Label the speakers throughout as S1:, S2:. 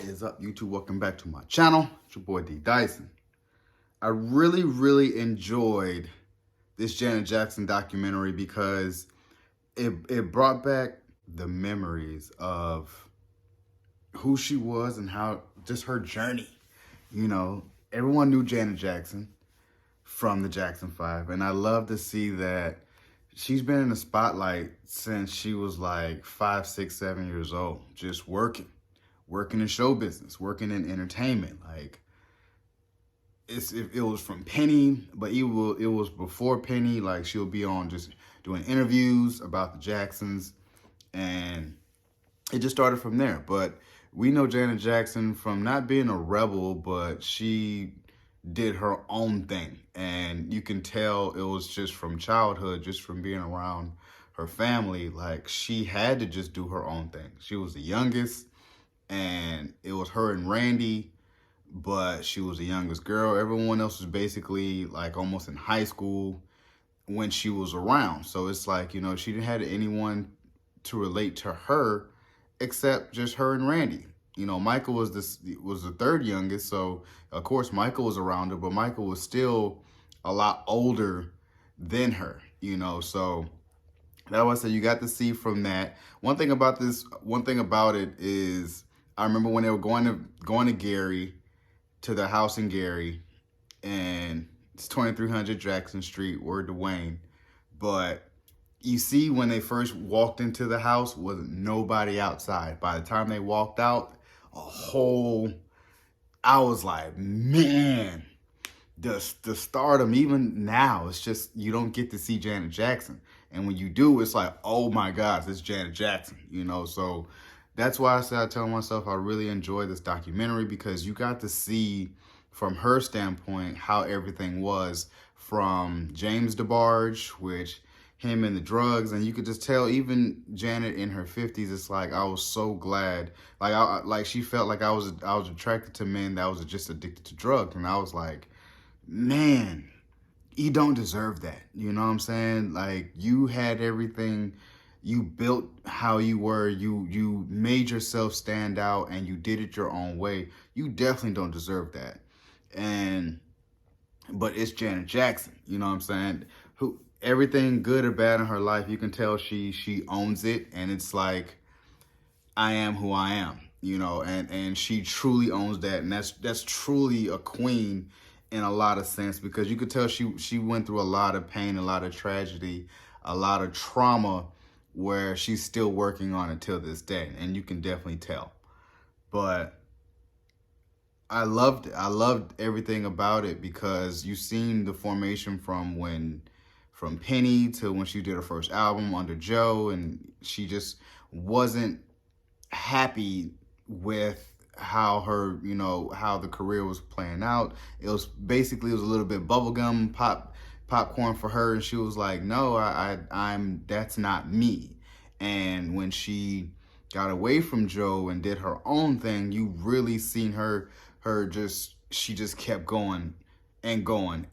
S1: What is up, YouTube? Welcome back to my channel. It's your boy D Dyson. I really enjoyed this Janet Jackson documentary because it brought back the memories of who she was and how just her journey. You know, everyone knew Janet Jackson from the Jackson 5, and I love to see that she's been in the spotlight since she was like 5, 6, 7 years old, just working in show business, working in entertainment. Like it was from Penny, but it was before Penny. Like she'll be on just doing interviews about the Jacksons, and it just started from there. But we know Janet Jackson from not being a rebel, but she did her own thing. And you can tell it was just from childhood, just from being around her family. Like she had to just do her own thing. She was the youngest, and it was her and Randy, but she was the youngest girl. Everyone else was basically like almost in high school when she was around. So it's like, you know, she didn't have anyone to relate to her except just her and Randy. You know, Michael was the third youngest, so of course Michael was around her, but Michael was still a lot older than her, you know. So that's why I said you got to see from that. One thing about it is I remember when they were going to Gary, to the house in Gary, and it's 2300 Jackson Street, word to Wayne. But you see when they first walked into the house, wasn't nobody outside. By the time they walked out, I was like, man, the stardom, even now, it's just, you don't get to see Janet Jackson. And when you do, it's like, oh my gosh, it's Janet Jackson, you know? So that's why I tell myself I really enjoy this documentary, because you got to see from her standpoint how everything was, from James DeBarge, which him and the drugs, and you could just tell even Janet in her 50s, it's like, I was so glad. Like she felt like I was attracted to men that was just addicted to drugs. And I was like, man, you don't deserve that. You know what I'm saying? Like, you had everything. You built how you were. You made yourself stand out, and you did it your own way. You definitely don't deserve that. But it's Janet Jackson. You know what I'm saying? Everything good or bad in her life, you can tell she owns it, and it's like, I am who I am, you know, and she truly owns that, and that's truly a queen in a lot of sense, because you could tell she went through a lot of pain, a lot of tragedy, a lot of trauma, where she's still working on it till this day, and you can definitely tell. But I loved everything about it, because you seen the formation from Penny to when she did her first album under Joe, and she just wasn't happy with how her, you know, how the career was playing out. It was a little bit bubblegum popcorn for her, and she was like, no, I'm that's not me. And when she got away from Joe and did her own thing, you really seen she just kept going and going,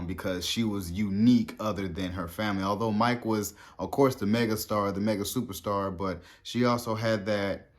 S1: because she was unique other than her family. Although Mike was, of course, the mega star, the mega superstar, but she also had that,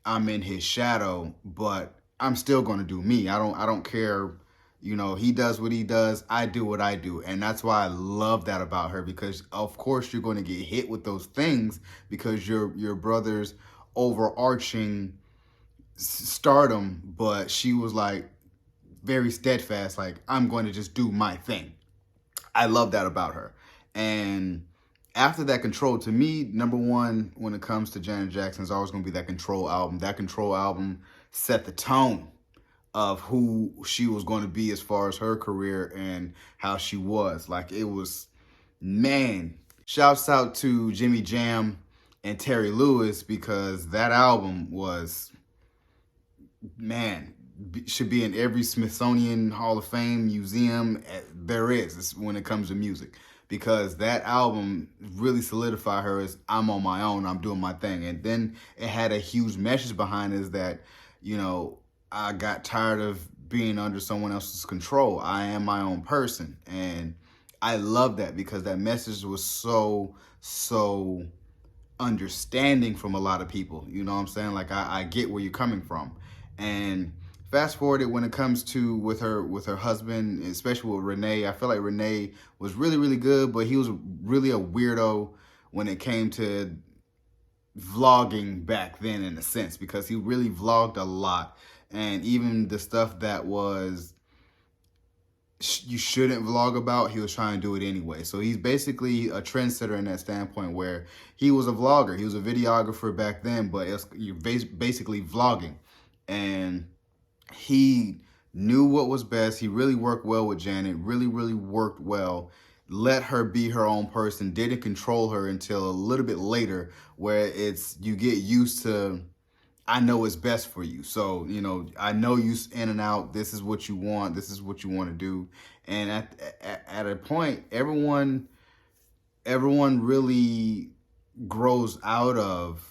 S1: I'm in his shadow, but I'm still going to do me. I don't care. You know, he does what he does, I do what I do. And that's why I love that about her, because of course you're going to get hit with those things, because your brother's overarching stardom, but she was like very steadfast, like, I'm going to just do my thing. I love that about her. And after that Control, to me, number one, when it comes to Janet Jackson, is always going to be that Control album. That Control album set the tone of who she was going to be as far as her career and how she was. Like, it was, man, shouts out to Jimmy Jam and Terry Lewis, because that album was, man, should be in every Smithsonian Hall of Fame museum there is when it comes to music, because that album really solidified her as, I'm on my own, I'm doing my thing. And then it had a huge message behind it, is that, you know, I got tired of being under someone else's control. I am my own person. And I love that, because that message was so understanding from a lot of people. You know what I'm saying? Like, I get where you're coming from. And fast forwarded when it comes to with her husband, especially with Renee, I feel like Renee was really, really good, but he was really a weirdo when it came to vlogging back then, in a sense, because he really vlogged a lot. And even the stuff that was you shouldn't vlog about, he was trying to do it anyway. So he's basically a trendsetter in that standpoint, where he was a vlogger, he was a videographer back then, but you're basically vlogging. And he knew what was best. He really worked well with Janet, really, really worked well. Let her be her own person, didn't control her until a little bit later, where it's you get used to, I know what's best for you. So, I know you in and out. This is what you want. This is what you want to do. And at a point, everyone really grows out of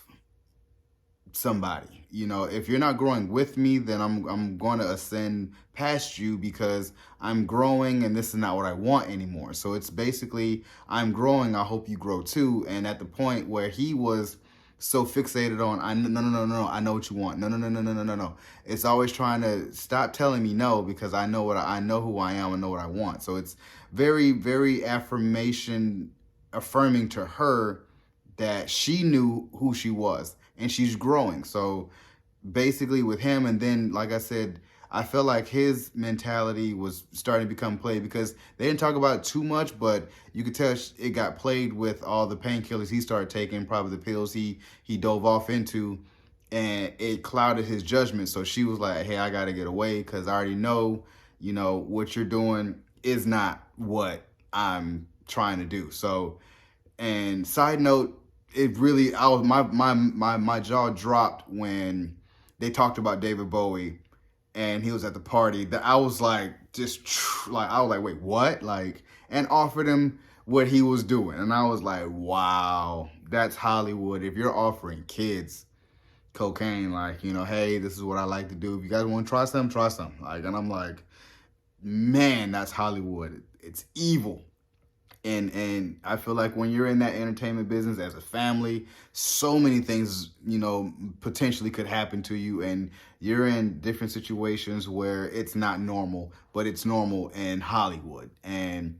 S1: somebody. If you're not growing with me, then I'm going to ascend past you, because I'm growing and this is not what I want anymore. So it's basically, I'm growing, I hope you grow too. And at the point where he was so fixated on, no, I know what you want. No. It's always trying to stop telling me no, because I know I know who I am, I know what I want. So it's very, very affirming to her that she knew who she was and she's growing. So basically with him, and then like I said, I felt like his mentality was starting to become played, because they didn't talk about it too much, but you could tell it got played with all the painkillers he started taking, probably the pills he dove off into, and it clouded his judgment. So she was like, hey, I got to get away, because I already know, what you're doing is not what I'm trying to do. So, and side note, it really, my jaw dropped when they talked about David Bowie and he was at the party. That I was like, I was like, wait, what? Like, and offered him what he was doing. And I was like, wow, that's Hollywood. If you're offering kids cocaine, like, hey, this is what I like to do. If you guys want to try some, try some. Like, and I'm like, man, that's Hollywood. It's evil. And I feel like when you're in that entertainment business as a family, so many things, potentially could happen to you. And you're in different situations where it's not normal, but it's normal in Hollywood. And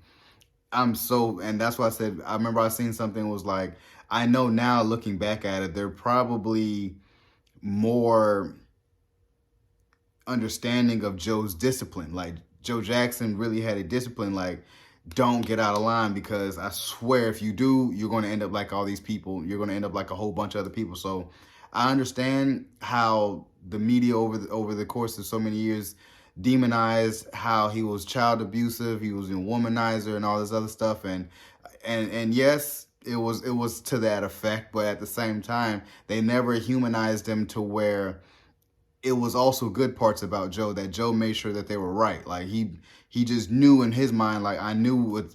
S1: and that's why I said, I remember I seen something was like, I know now looking back at it, they're probably more understanding of Joe's discipline. Like, Joe Jackson really had a discipline, like, don't get out of line, because I swear if you do, you're going to end up like all these people. You're going to end up like a whole bunch of other people. So I understand how the media over the course of so many years demonized how he was child abusive, he was a womanizer and all this other stuff. And yes, it was to that effect, but at the same time, they never humanized him to where it was also good parts about Joe, that Joe made sure that they were right. Like, he just knew in his mind, like, I knew what,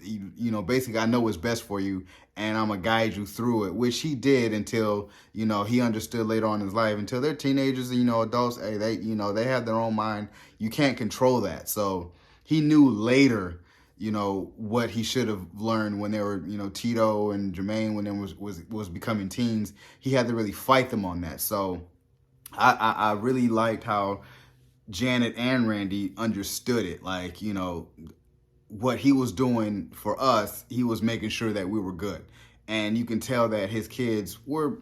S1: basically I know what's best for you, and I'm gonna guide you through it, which he did until, he understood later on in his life. Until they're teenagers and, adults, hey, they have their own mind. You can't control that. So he knew later, what he should have learned when they were, Tito and Jermaine, when they was becoming teens. He had to really fight them on that. So I really liked how Janet and Randy understood it. Like, what he was doing for us, he was making sure that we were good. And you can tell that his kids were,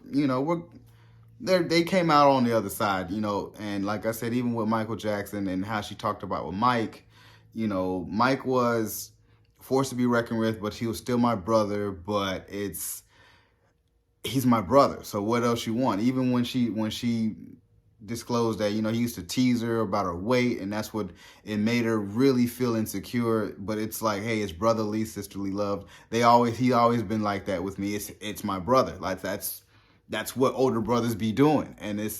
S1: they came out on the other side, and like I said, even with Michael Jackson and how she talked about with Mike, Mike was forced to be reckoned with, but he was still my brother, but he's my brother. So what else you want? Even when she disclosed that, he used to tease her about her weight, and that's what it made her really feel insecure. But it's like, hey, it's brotherly, sisterly love. He always been like that with me. It's my brother. Like, that's what older brothers be doing. And it's,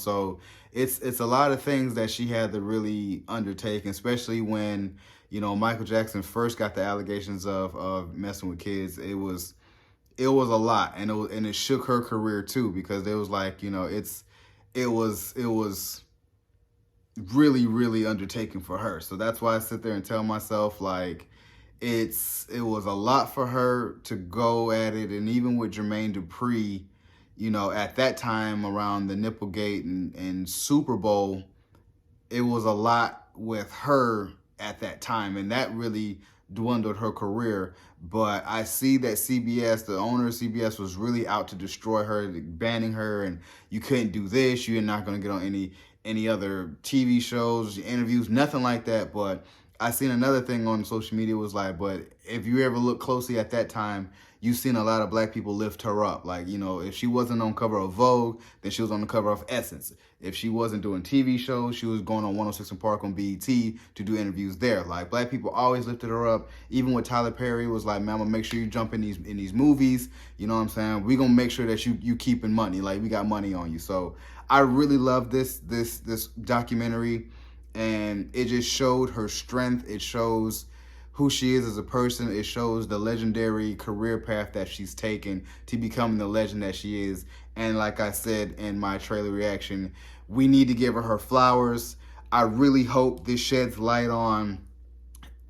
S1: so it's a lot of things that she had to really undertake, especially when, Michael Jackson first got the allegations of messing with kids. It was a lot, and it shook her career too, because it was like, it was really, really undertaking for her. So that's why I sit there and tell myself, like, it was a lot for her to go at it. And even with Jermaine Dupri, at that time around the Nipplegate and Super Bowl, it was a lot with her at that time, and that really dwindled her career. But I see that CBS, the owner of CBS, was really out to destroy her, banning her, and you couldn't do this, you're not going to get on any other TV shows, interviews, nothing like that. But I seen another thing on social media was like, but if you ever look closely at that time, you seen a lot of black people lift her up. Like, you know, if she wasn't on cover of Vogue, then she was on the cover of Essence. If she wasn't doing TV shows, she was going on 106 and Park on BET to do interviews there. Like, black people always lifted her up. Even with Tyler Perry, was like, man, I'm gonna make sure you jump in these movies. You know what I'm saying? We gonna make sure that you keeping money. Like, we got money on you. So I really love this documentary, and it just showed her strength. It shows who she is as a person. It shows the legendary career path that she's taken to becoming the legend that she is. And like I said in my trailer reaction, we need to give her flowers. I really hope this sheds light on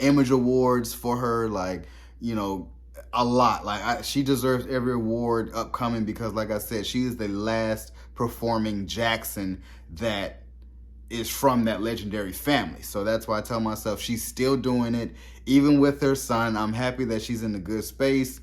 S1: image awards for her, like, you know, a lot. Like, she deserves every award upcoming, because like I said, she is the last performing Jackson that is from that legendary family. So that's why I tell myself she's still doing it, even with her son. I'm happy that she's in a good space.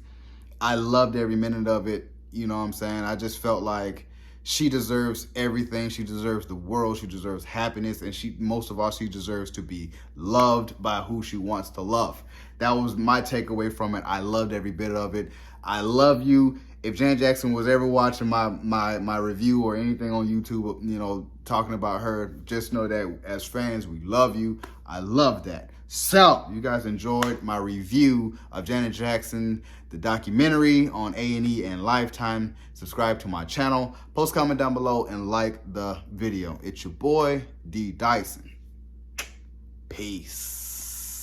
S1: I loved every minute of it. You know what I'm saying? I just felt like she deserves everything. She deserves the world. She deserves happiness. And most of all, she deserves to be loved by who she wants to love. That was my takeaway from it. I loved every bit of it. I love you. If Janet Jackson was ever watching my review or anything on YouTube, you know, talking about her, just know that as fans, we love you. I love that. So, you guys enjoyed my review of Janet Jackson, the documentary on A&E and Lifetime. Subscribe to my channel, post comment down below, and like the video. It's your boy, D. Dyson. Peace.